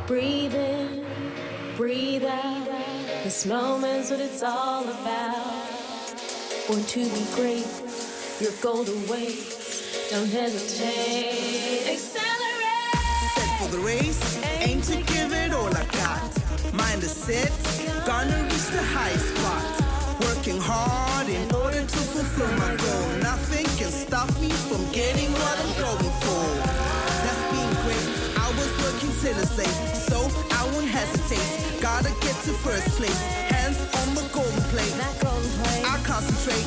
Breathe in, breathe out. This moment's what it's all about. Born to be great, your goal awaits. Don't hesitate. Accelerate. Set for the race, aim to give it all I got. Mind is set, gonna reach the high spot. Working hard in order to fulfill my goal. Nothing can stop me from getting what I'm going for. That's being great. I was working tirelessly, so I won't hesitate. Gotta get to first place. Hands on the golden plate. I concentrate.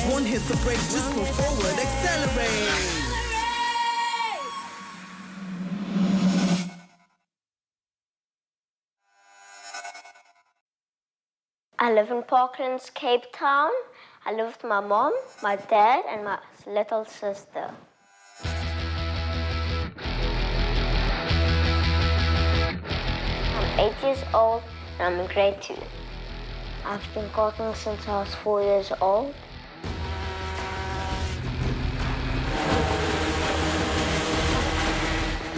Won't hit the brake. Just move forward. Accelerate. I live in Parklands, Cape Town. I live with my mom, my dad, and my little sister. I'm 8 years old and I'm in grade 2. I've been karting since I was 4 years old.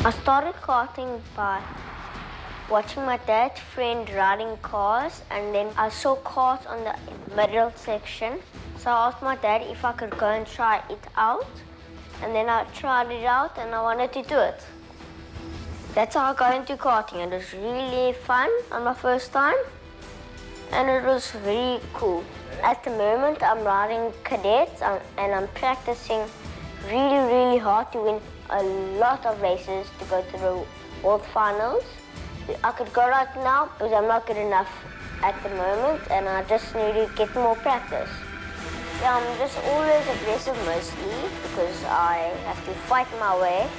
I started karting by watching my dad's friend riding cars, and then I saw cars on the middle section. So I asked my dad if I could go and try it out. And then I tried it out and I wanted to do it. That's how I got into karting. It was really fun on my first time. And it was really cool. At the moment I'm riding cadets and I'm practicing really hard to win a lot of races to go to the World Finals. I could go right now, but I'm not good enough at the moment, and I just need to get more practice. Yeah, I'm just always aggressive mostly, because I have to fight my way.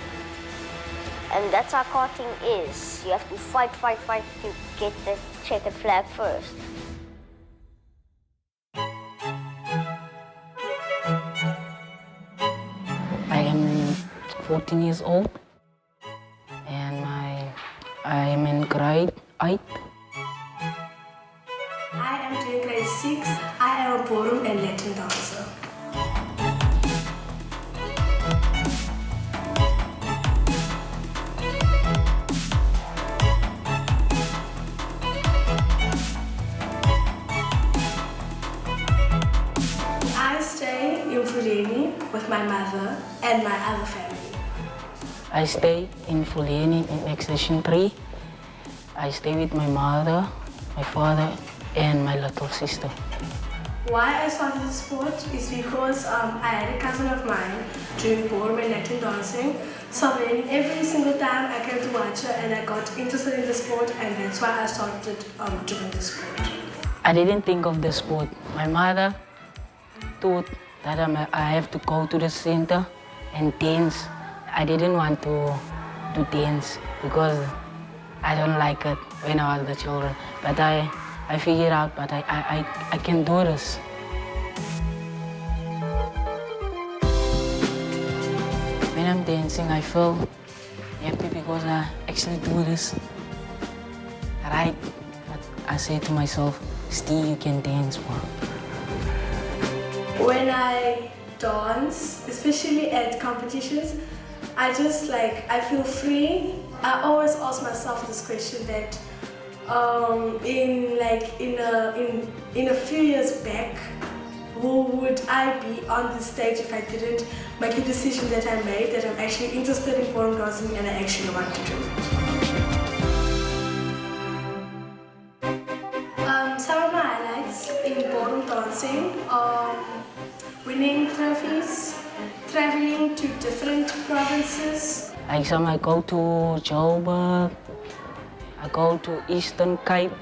And that's how karting is. You have to fight to get the checkered flag first. I am 14 years old. I am in grade 8. I am doing grade 6. I am a ballroom and Latin dancer. I stay in Fuleni with my mother and my other family. I stay in Fuleni in Extension 3. I stay with my mother, my father, and my little sister. Why I started the sport is because I had a cousin of mine doing ballroom and Latin dancing. So then every single time I came to watch her and I got interested in the sport, and that's why I started doing the sport. I didn't think of the sport. My mother thought that I have to go to the center and dance. I didn't want to dance because I don't like it when I was the children. But I figured out, but I can do this. When I'm dancing, I feel happy because I actually do this right. But I say to myself, Steve, you can dance more. When I dance, especially at competitions, I feel free. I always ask myself this question that in a few years back, who would I be on the stage if I didn't make a decision that I made, that I'm actually interested in ballroom dancing and I actually want to do it. Some of my highlights in ballroom dancing are winning trophies, traveling to different provinces. Like some I go to Joburg, I go to Eastern Cape,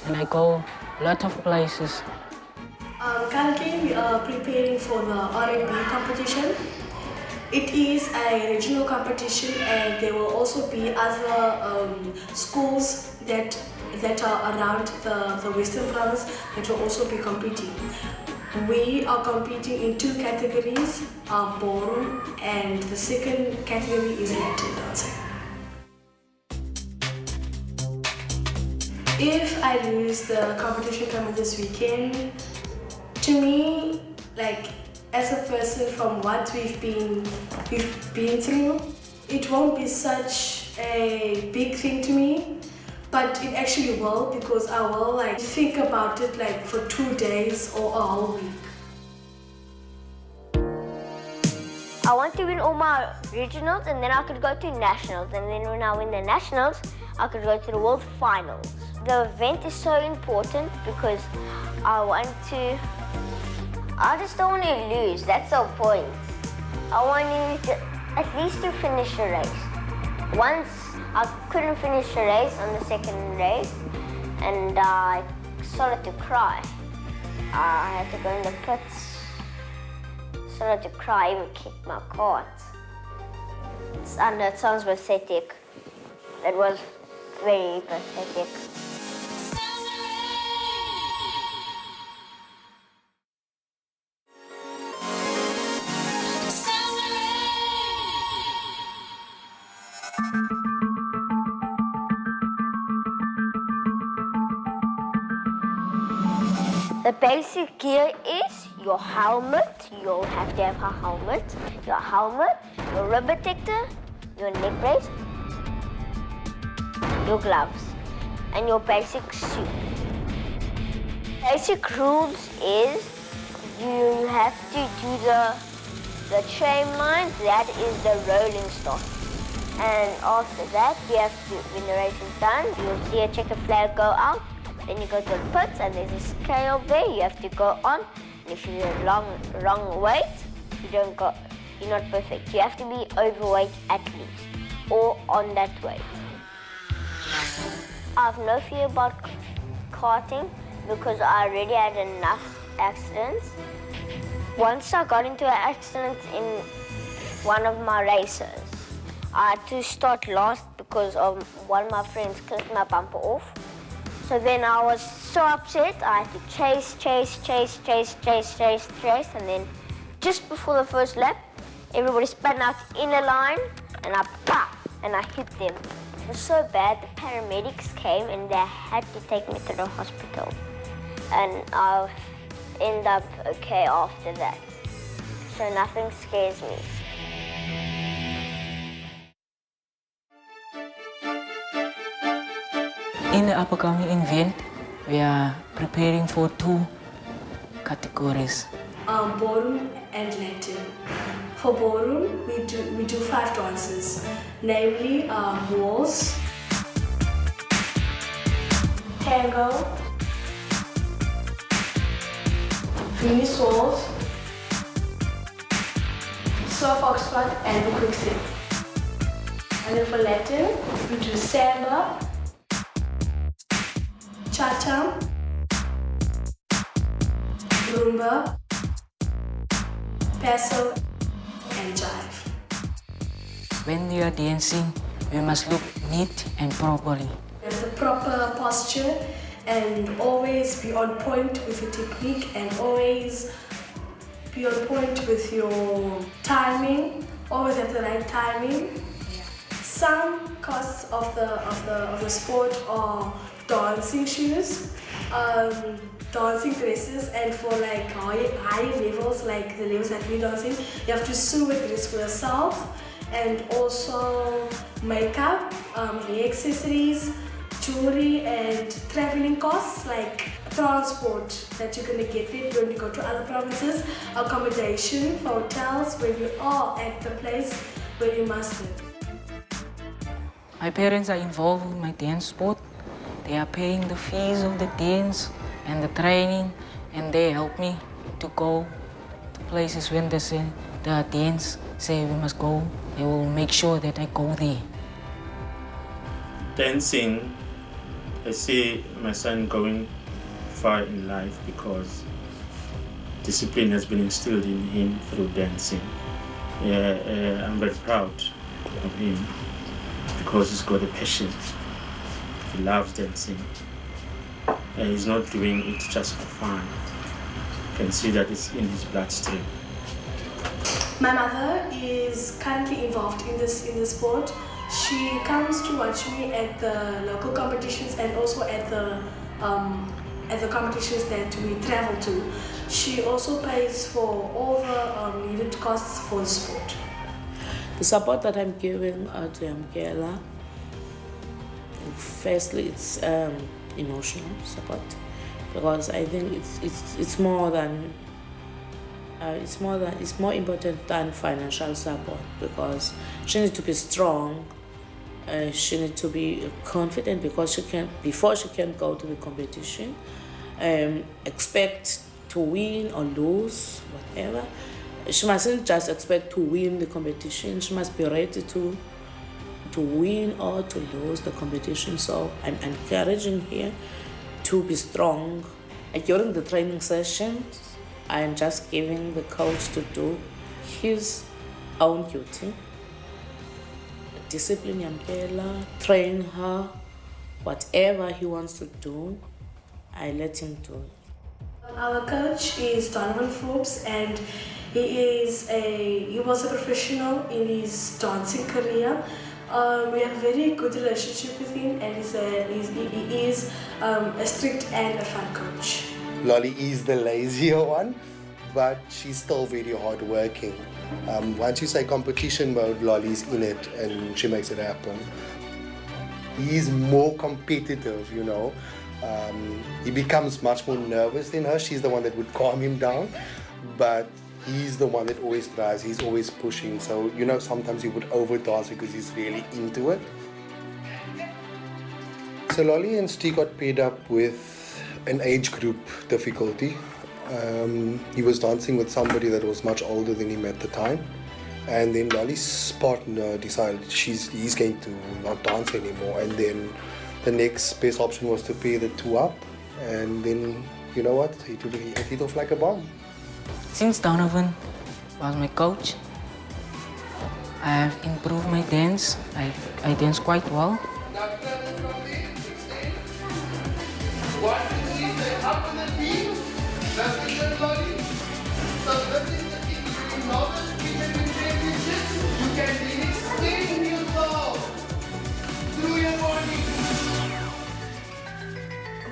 and I go a lot of places. Currently we are preparing for the R&B competition. It is a regional competition, and there will also be other schools that are around the Western province that will also be competing. We are competing in 2 categories, ballroom, and the second category is Latin dancing. If I lose the competition coming this weekend, to me, as a person from what we've been through, it won't be such a big thing to me, but it actually will, because I will like think about it like for 2 days or a whole week. I want to win all my regionals, and then I could go to nationals, and then when I win the nationals, I could go to the world finals. The event is so important because I just don't want to lose. That's the point. I want you to at least to finish the race. Once I couldn't finish the race on the second race, and I started to cry. I had to go in the pits. Started to cry, even kicked my kart. I know it sounds pathetic. It was very pathetic. The basic gear is your helmet. You'll have to have a helmet. Your rubber protector, your neck brace, your gloves, and your basic suit. Basic rules is you have to do the train line. That is the rolling start. And after that, you have to, when the race is done, you'll see a checker flag go out. Then you go to the pits and there's a scale there. You have to go on. And if you're wrong weight, you're not perfect. You have to be overweight at least, or on that weight. I have no fear about karting because I already had enough accidents. Once I got into an accident in one of my races, I had to start last because of one of my friends clipped my bumper off. So then I was so upset, I had to chase, and then just before the first lap, everybody spun out in a line, and I hit them. It was so bad, the paramedics came and they had to take me to the hospital. And I ended up okay after that. So nothing scares me. In the upcoming event, we are preparing for 2 categories. Ballroom and Latin. For ballroom, we do 5 dances, namely waltz, tango, Venus waltz, surf foxtrot, and the quick step. And then for Latin, we do samba, cha-cha, rumba, paso, and jive. When we are dancing, we must look neat and properly. Have the proper posture and always be on point with your technique and always be on point with your timing. Always have the right timing. Some costs of the sport are dancing shoes, dancing dresses, and for like high levels, like the levels that we're dancing, you have to sew a dress for yourself, and also makeup, hair accessories, jewelry, and traveling costs like transport that you're gonna get it when you go to other provinces, accommodation for hotels when you are at the place where you must live. My parents are involved in my dance sport. They are paying the fees of the dance and the training, and they help me to go to places when the dance say we must go. They will make sure that I go there. Dancing, I see my son going far in life because discipline has been instilled in him through dancing. I'm very proud of him because he's got a passion. He loves dancing. And he's not doing it just for fun. You can see that it's in his bloodstream. My mother is currently involved in this sport. She comes to watch me at the local competitions and also at the competitions that we travel to. She also pays for all the needed costs for the sport. The support that I'm giving to Mkela Firstly, it's emotional support, because I think it's more important than financial support, because she needs to be strong. She needs to be confident, because before she can go to the competition, expect to win or lose, whatever. She mustn't just expect to win the competition. She must be ready to win or to lose the competition. So I'm encouraging her to be strong. During the training sessions, I'm just giving the coach to do his own duty. Discipline Yamkela, train her, whatever he wants to do, I let him do it. Our coach is Donovan Forbes, and he was a professional in his dancing career. We have a very good relationship with him, and he is a strict and a fun coach. Lolly is the lazier one, but she's still very hardworking. Once you say competition mode, Lolly's in it and she makes it happen. He's more competitive, you know. He becomes much more nervous than her. She's the one that would calm him down, but he's the one that always tries. He's always pushing. So, you know, sometimes he would overdance because he's really into it. So Lolly and Steve got paired up with an age group difficulty. He was dancing with somebody that was much older than him at the time. And then Lolly's partner decided he's going to not dance anymore. And then the next best option was to pair the two up. And then, you know what, he hit off like a bomb. Since Donovan was my coach, I have improved my dance. I dance quite well.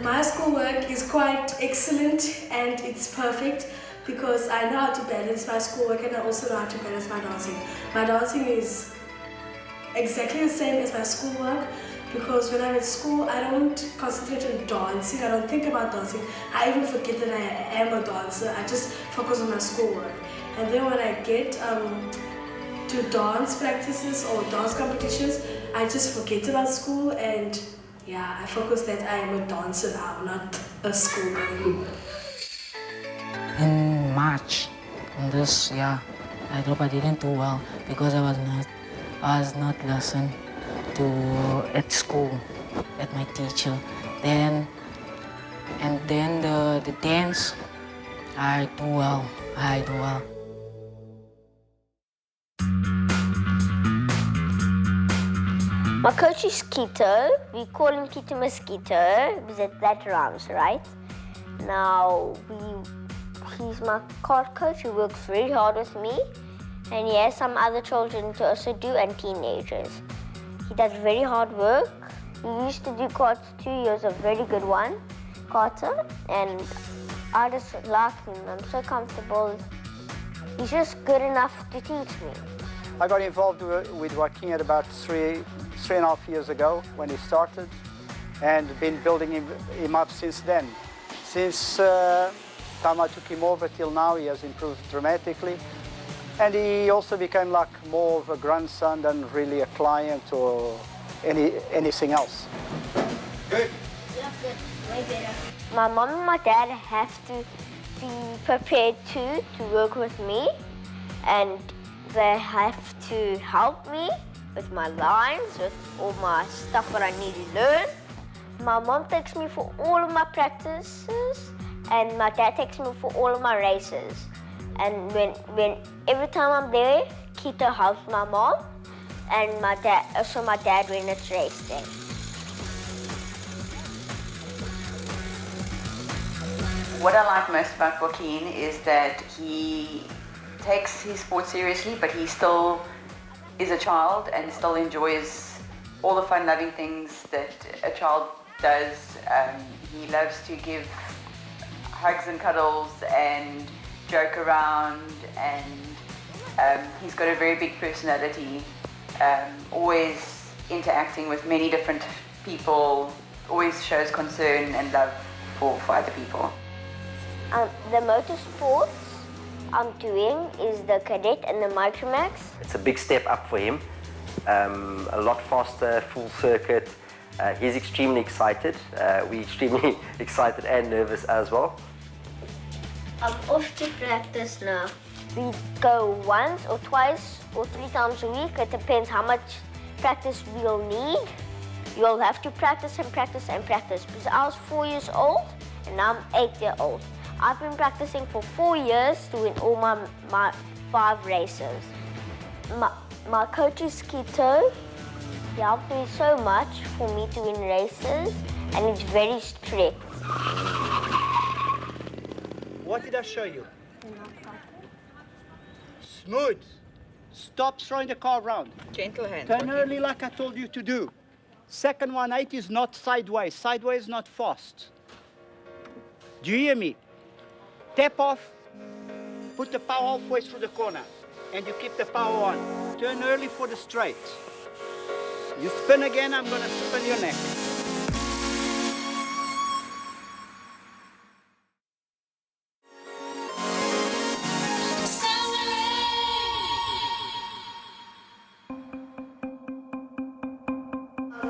My schoolwork is quite excellent and it's perfect because I know how to balance my schoolwork and I also know how to balance my dancing. My dancing is exactly the same as my schoolwork because when I'm at school, I don't concentrate on dancing, I don't think about dancing. I even forget that I am a dancer, I just focus on my schoolwork. And then when I get to dance practices or dance competitions, I just forget about school and yeah, I focus that I am a dancer now, not a schoolgirl. In March, in this year, I hope I didn't do well because I was not listening to at school, at my teacher. Then the dance, I do well. My coach is Keto. We call him Keto Mosquito because that rhymes, right? Now, he's my kart coach. He works very hard with me. And he has some other children to also do and teenagers. He does very hard work. He used to do karts 2 years, a very good one, karter. And I just like him. I'm so comfortable. He's just good enough to teach me. I got involved with Joaquin at about three and a half years ago when he started and been building him up since then. Since time I took him over till now, he has improved dramatically. And he also became like more of a grandson than really a client or anything else. Good. Way better. My mom and my dad have to be prepared to work with me, and they have to help me with my lines, with all my stuff that I need to learn. My mom takes me for all of my practices, and my dad takes me for all of my races. And when every time I'm there, Keto helps my mom, and my dad when it's race day. What I like most about Joaquin is that he takes his sport seriously, but he still is a child and still enjoys all the fun-loving things that a child does. He loves to give hugs and cuddles and joke around, and he's got a very big personality, always interacting with many different people, always shows concern and love for other people. The motorsports I'm doing is the Cadet and the Micromax. It's a big step up for him, a lot faster, full circuit. He's extremely excited. We're extremely excited and nervous as well. I'm off to practice now. We go once or twice or 3 times a week. It depends how much practice we'll need. You'll have to practice and practice and practice. Because I was 4 years old and now I'm 8 years old. I've been practicing for 4 years to win all my 5 races. My coach is Kito. He helped me so much for me to win races, and he's very strict. What did I show you? Smooth. Stop throwing the car around. Gentle hand. Turn early like I told you to do. Second 180 is not sideways. Sideways is not fast. Do you hear me? Tap off, put the power halfway through the corner, and you keep the power on. Turn early for the straight. You spin again, I'm gonna spin your neck.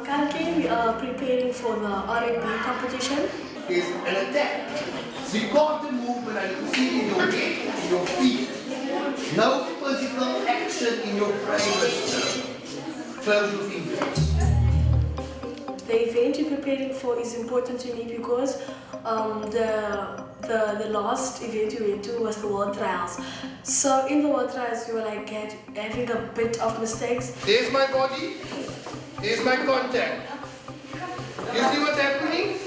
Currently, we are preparing for the R&B competition. Is an attack. Record the movement and you see in your head, in your feet. No physical action in your brain. Close your fingers. The event you're preparing for is important to me because the last event we went to was the World Trials. So in the World Trials, you were like having a bit of mistakes. There's my body. There's my contact. You see what's happening?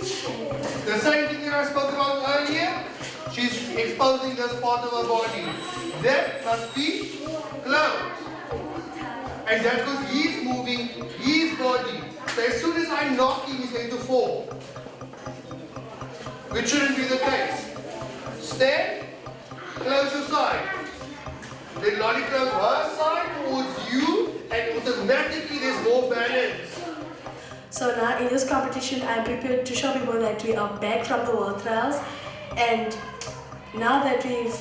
The same thing that I spoke about earlier, she's exposing this part of her body. That must be closed. And that's because he's moving his body. So as soon as I knock him, he's going to fall. Which shouldn't be the case. Stand, close your side. Then Lolly close her side towards you, and automatically there's more balance. So now in this competition, I'm prepared to show people that we are back from the World Trials, and now that we've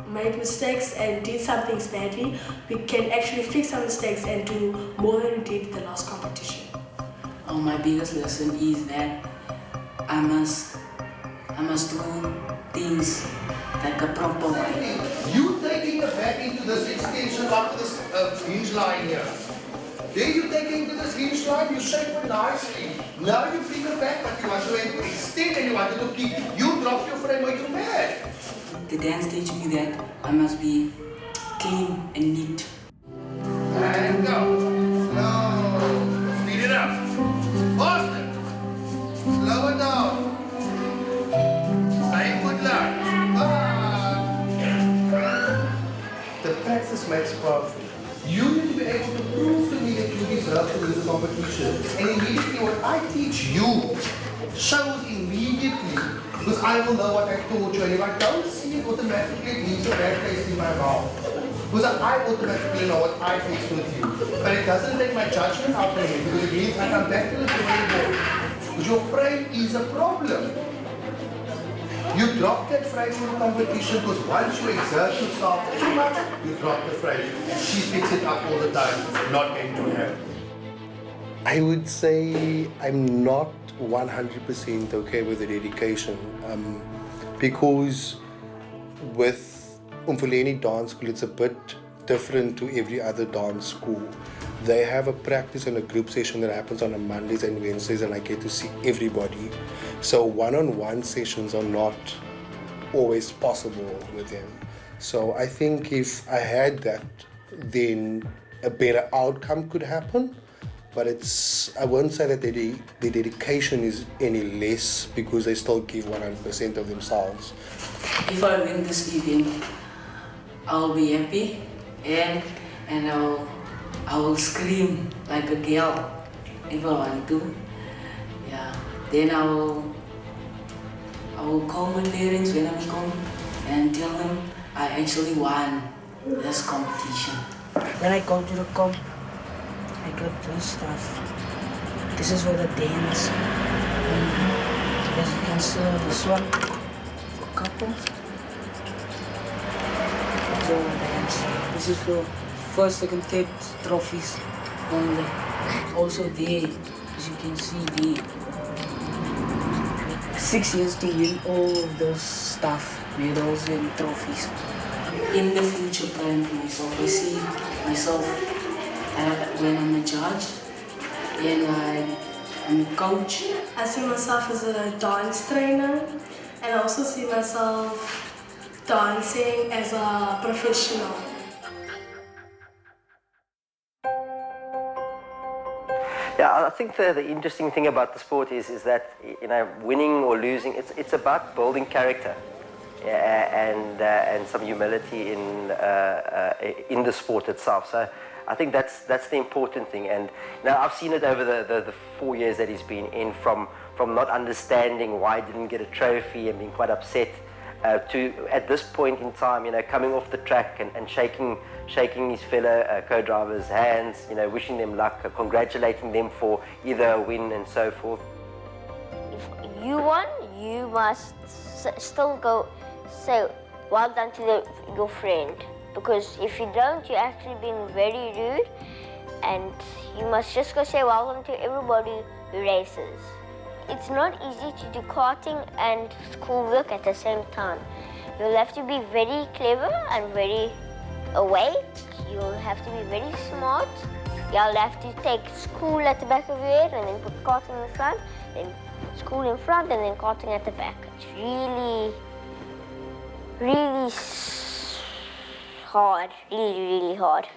made mistakes and did some things badly, we can actually fix our mistakes and do more than we did the last competition. My biggest lesson is that I must do things like a proper way. You taking it back into this extension up to this hinge line here. Then you take it into this hinge line, you shape it nicely. Now you bring it back, but you want to extend and you want it to keep. You drop your frame or you're mad. The dance teach me that I must be clean and neat. And go. Slow. Speed it up. Faster. Slow it down. Same good luck. The practice makes perfect. You need to be able to prove to me that you deserve to win the competition. And immediately what I teach you shows immediately, because I will know what I taught you, and if I don't see it automatically, it means a bad taste in my mouth. Because I automatically know what I fixed with you. But it doesn't take my judgment out of it, because it means I come back to the drawing board. Because your frame is a problem. You drop that frame in the competition because once you exert yourself too much, you drop the frame. She picks it up all the time, not going to happen. I would say I'm not 100% okay with the dedication because with Umfuleni Dance School, it's a bit different to every other dance school. They have a practice and a group session that happens on a Mondays and Wednesdays, and I get to see everybody. So one-on-one sessions are not always possible with them. So I think if I had that, then a better outcome could happen. But I won't say that the dedication is any less because they still give 100% of themselves. If I win this event, I'll be happy and I will scream like a girl if I want to. Yeah. Then I will call my parents when I'm home and tell them I actually won this competition. When I go to the comp, I get this stuff. This is for the dance. And as you can see on this one, for couples. That's all the dance. This is for first, second, third trophies only. Also there, as you can see there, 6 years to win all of those stuff, medals and trophies. In the future, plan for myself. I see myself when I'm a judge and I'm a coach. I see myself as a dance trainer, and I also see myself dancing as a professional. Yeah, I think the interesting thing about the sport is that, you know, winning or losing, it's about building character, and some humility in the sport itself. So I think that's the important thing. And now I've seen it over the 4 years that he's been in, from not understanding why he didn't get a trophy and being quite upset, to at this point in time, you know, coming off the track and shaking his fellow co-drivers' hands, you know, wishing them luck, congratulating them for either a win and so forth. If you won, you must still go say well done to your friend, because if you don't, you're actually being very rude, and you must just go say well done to everybody who races. It's not easy to do karting and schoolwork at the same time. You'll have to be very clever and very awake. You'll have to be very smart. You'll have to take school at the back of your head and then put karting in front, then school in front and then karting at the back. It's really, really hard. Really, really hard.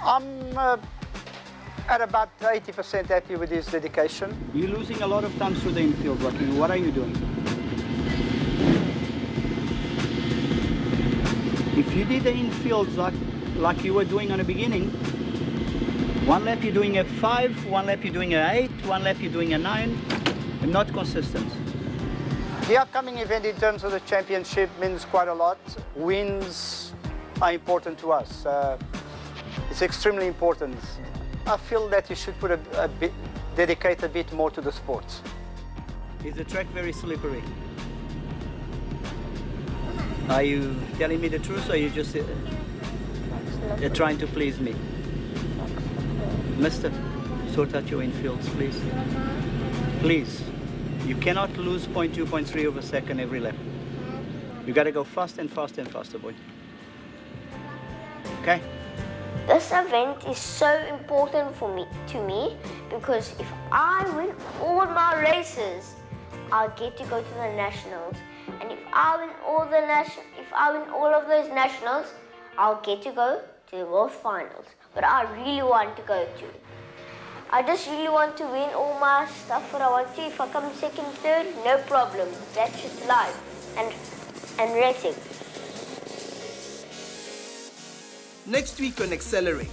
I'm at about 80% happy with his dedication. You're losing a lot of time through the infield, Rocky. What are you doing? If you did the infields like you were doing on the beginning, one lap you're doing a 5, one lap you're doing a 8, one lap you're doing a 9, and not consistent. The upcoming event in terms of the championship means quite a lot. Wins are important to us. It's extremely important. I feel that you should dedicate a bit more to the sport. Is the track very slippery? Are you telling me the truth, or are you just trying to please me? Mister, sort out your infields, please. Please. You cannot lose 0.2, 0.3 of a second every lap. You got to go fast and fast and faster, boy. Okay? This event is so important to me because if I win all my races, I'll get to go to the nationals. And if I win all of those nationals, I'll get to go to the world finals. But I really want to go to. I just really want to win all my stuff what I want to. If I come second, third, no problem. That's just life and racing. Next week on Xcellerate,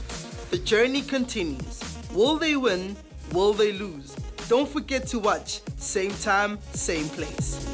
the journey continues. Will they win? Will they lose? Don't forget to watch. Same time, same place.